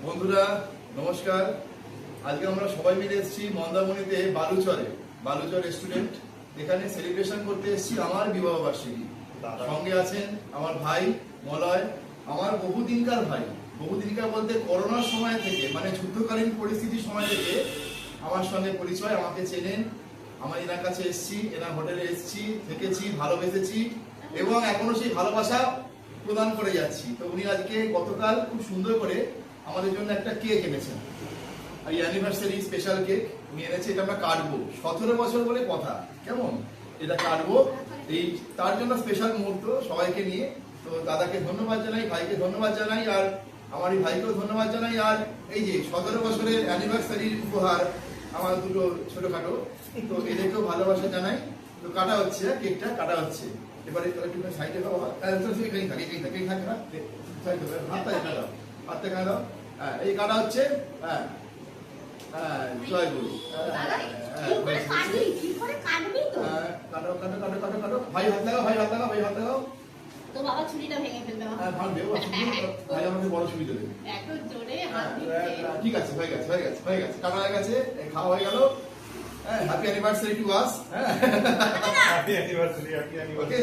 বন্ধুরা নমস্কার। আজকে আমরা সবাই মিলে এসেছি মন্দারমণিতে বালুচর রেস্টুরেন্ট। এখানে সেলিব্রেশন করতে এসেছি আমার বিবাহ বার্ষিকী। সঙ্গে আছেন আমার ভাই মলয়, আমার বহুদিনকার ভাই। বহুদিনকার বলতে করোনার সময় থেকে, মানে যুদ্ধকালীন পরিস্থিতির সময় থেকে আমার সঙ্গে পরিচয়, আমাকে চেনেন। আমার এনার কাছে এসেছি, এনার হোটেলে এসেছি, থেকেছি, ভালোবেসেছি এবং এখনো সেই ভালোবাসা প্রদান করে যাচ্ছি। তো উনি আজকে গতকাল খুব সুন্দর করে আমাদের জন্য একটা কেক এনেছেন, এই অ্যানিভার্সারি স্পেশাল কেক উনি এনেছে। এটা আমরা কাটবো, 17 বছর বলে কথা, কেমন এটা কাটবো, এই তার জন্য স্পেশাল মুহূর্ত সবাইকে নিয়ে। তো দাদাকে ধন্যবাদ জানাই, ভাইকে ধন্যবাদ জানাই, আর আমার এই ভাইকেও ধন্যবাদ জানাই। আর এই যে 17 বছরের অ্যানিভার্সারির উপহার আমার দুটো ছোটখাটো, তো এদেরকেও ভালোবাসা জানাই। তো কাটা হচ্ছে, কেকটা কাটা হচ্ছে। এবারে তোরা একটু সাইডে দাও, এখানেই থাকে, এখানেই থাকে না, হাতটা এখানে দাও, হাতটা এখানে দাও। হ্যাঁ, এই কাটা হচ্ছে। হ্যাঁ হ্যাঁ, জয় গুরু। কাটো কাটো কাটো কাটো কাটো, ভাই হাত লাগাও, ভাই হাত লাগাও, ভাই হাত লাগাও। তো বাবা ছুরিটা ভেঙে ফেলবে। হ্যাঁ ভাঙবে, ভাই আমাকে বড় ছুরি দেবে। এত জোরে হাত দিচ্ছে। ঠিক আছে, হয়ে গেছে, হয়ে গেছে, হয়ে গেছে, কাটা হয়ে গেছে, খাওয়া হয়ে গেল। হ্যাঁ, হ্যাপি অ্যানিভার্সারি টু আস। হ্যাঁ, হ্যাপি অ্যানিভার্সারি, হ্যাপি অ্যানিভার্সারি। ওকে।